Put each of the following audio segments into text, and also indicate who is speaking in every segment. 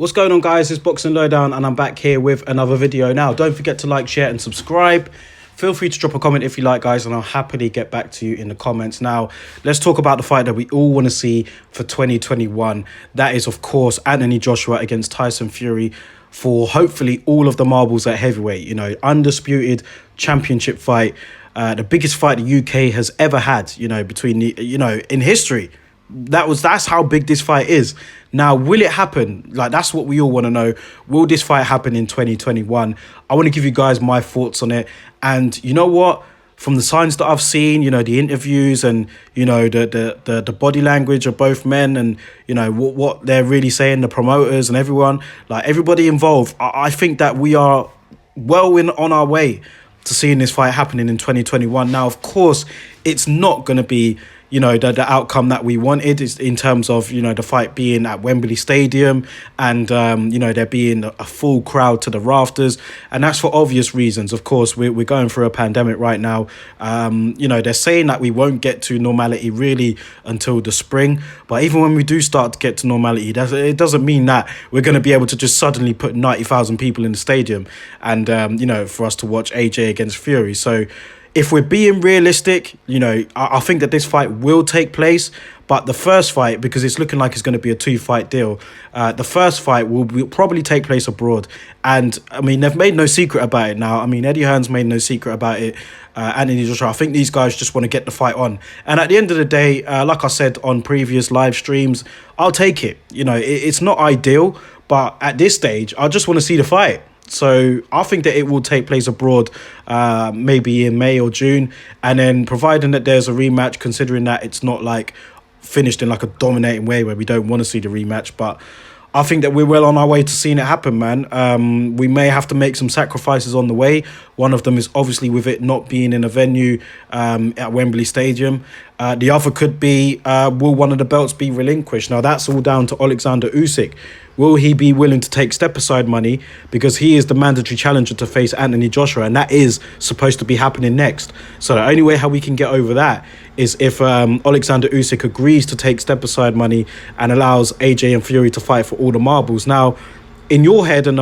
Speaker 1: What's going on, guys? It's Boxing Lowdown and I'm back here with another video. Now, don't forget to like, share and subscribe. Feel free to drop a comment if you like, guys, and I'll happily get back to you in the comments. Now, let's talk about the fight that we all want to see for 2021. That is, of course, Anthony Joshua against Tyson Fury for hopefully all of the marbles at heavyweight. You know, undisputed championship fight. The biggest fight the UK has ever had, between in history. That's how big this fight is. Now, will it happen? Like, that's what we all want to know. Will this fight happen in 2021? I want to give you guys my thoughts on it. And you know what? From the signs that I've seen, the interviews and, the body language of both men and, what they're really saying, the promoters and everyone, like everybody involved, I think that we are well on our way to seeing this fight happening in 2021. Now, of course, it's not going to be the outcome that we wanted is in terms of, the fight being at Wembley Stadium and, there being a full crowd to the rafters. And that's for obvious reasons. Of course, we're going through a pandemic right now. They're saying that we won't get to normality really until the spring. But even when we do start to get to normality, it doesn't mean that we're going to be able to just suddenly put 90,000 people in the stadium and, for us to watch AJ against Fury. So, if we're being realistic, I think that this fight will take place. But the first fight, because it's looking like it's going to be a 2-fight deal, the first fight will probably take place abroad. And, I mean, they've made no secret about it now. I mean, Eddie Hearn's made no secret about it. Anthony Joshua, I think these guys just want to get the fight on. And at the end of the day, like I said on previous live streams, I'll take it. It's not ideal, but at this stage, I just want to see the fight. So I think that it will take place abroad, maybe in May or June. And then providing that there's a rematch, considering that it's not like finished in like a dominating way where we don't want to see the rematch. But I think that we're well on our way to seeing it happen, man. We may have to make some sacrifices on the way. One of them is obviously with it not being in a venue at Wembley Stadium. The other could be, will one of the belts be relinquished? Now, that's all down to Alexander Usyk. Will he be willing to take step-aside money? Because he is the mandatory challenger to face Anthony Joshua, and that is supposed to be happening next. So the only way how we can get over that is if Alexander Usyk agrees to take step-aside money and allows AJ and Fury to fight for all the marbles. Now, in your head, and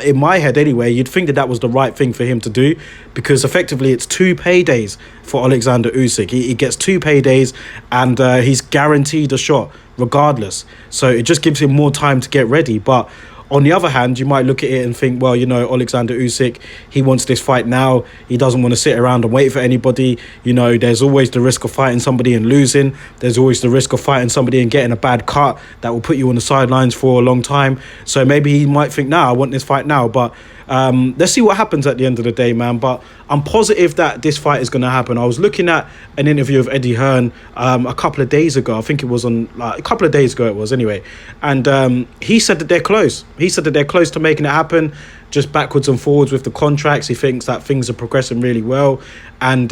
Speaker 1: in my head anyway, you'd think that that was the right thing for him to do, because effectively it's 2 paydays for Alexander Usyk. He gets 2 paydays and he's guaranteed a shot regardless. So it just gives him more time to get ready. But on the other hand, you might look at it and think, well, Alexander Usyk, he wants this fight now. He doesn't want to sit around and wait for anybody. There's always the risk of fighting somebody and losing. There's always the risk of fighting somebody and getting a bad cut that will put you on the sidelines for a long time. So maybe he might think, I want this fight now. But let's see what happens at the end of the day, man. But I'm positive that this fight is going to happen. I was looking at an interview of Eddie Hearn a couple of days ago. I think it was a couple of days ago it was anyway. And he said that they're close. He said that they're close to making it happen, just backwards and forwards with the contracts. He thinks that things are progressing really well. And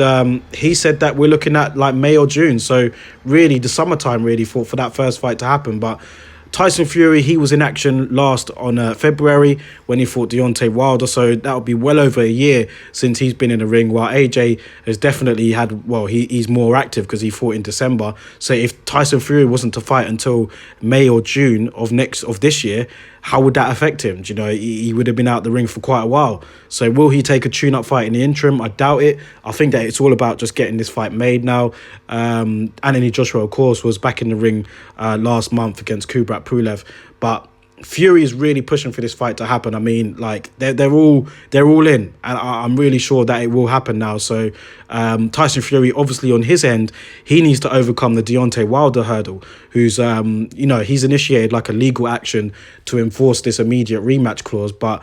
Speaker 1: he said that we're looking at like May or June. So really the summertime really for that first fight to happen. But Tyson Fury, he was in action last on February when he fought Deontay Wilder. So that'll be well over a year since he's been in the ring, while AJ has definitely had, he's more active because he fought in December. So if Tyson Fury wasn't to fight until May or June of this year, how would that affect him? He would have been out the ring for quite a while. So will he take a tune-up fight in the interim? I doubt it. I think that it's all about just getting this fight made now. Anthony Joshua, of course, was back in the ring last month against Kubrat Pulev. But Fury is really pushing for this fight to happen. I mean, like they're all in, and I'm really sure that it will happen now. So Tyson Fury, obviously on his end, he needs to overcome the Deontay Wilder hurdle, who's he's initiated like a legal action to enforce this immediate rematch clause. But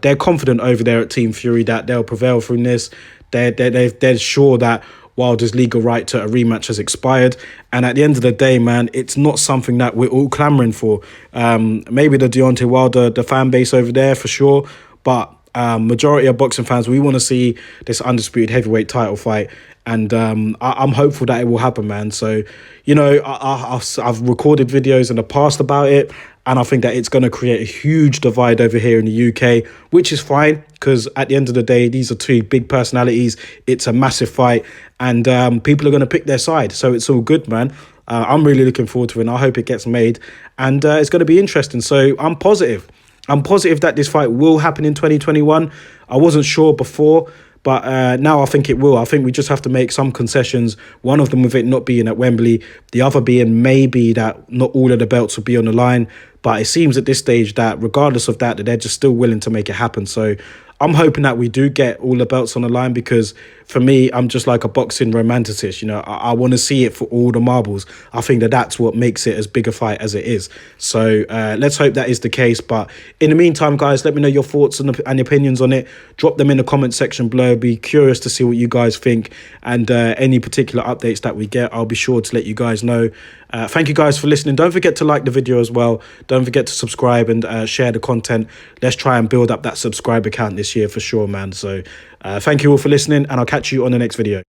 Speaker 1: they're confident over there at Team Fury that they'll prevail from this. They're sure that Wilder's legal right to a rematch has expired. And at the end of the day, man, it's not something that we're all clamouring for. Maybe the Deontay Wilder, the fan base over there for sure. But majority of boxing fans, we want to see this undisputed heavyweight title fight. And I'm hopeful that it will happen, man. So, I've recorded videos in the past about it. And I think that it's going to create a huge divide over here in the UK, which is fine, because at the end of the day, these are 2 big personalities. It's a massive fight and people are going to pick their side. So it's all good, man. I'm really looking forward to it, and I hope it gets made, and it's going to be interesting. So I'm positive. I'm positive that this fight will happen in 2021. I wasn't sure before, but now I think it will. I think we just have to make some concessions. One of them with it not being at Wembley, the other being maybe that not all of the belts will be on the line. But it seems at this stage that regardless of that, they're just still willing to make it happen. So I'm hoping that we do get all the belts on the line, because for me, I'm just like a boxing romanticist. You know, I want to see it for all the marbles. I think that that's what makes it as big a fight as it is. So let's hope that is the case. But in the meantime, guys, let me know your thoughts and opinions on it. Drop them in the comment section below. Be curious to see what you guys think, and any particular updates that we get, I'll be sure to let you guys know. Thank you guys for listening. Don't forget to like the video as well. Don't forget to subscribe and share the content. Let's try and build up that subscriber count this year for sure, man. So thank you all for listening, and I'll catch you on the next video.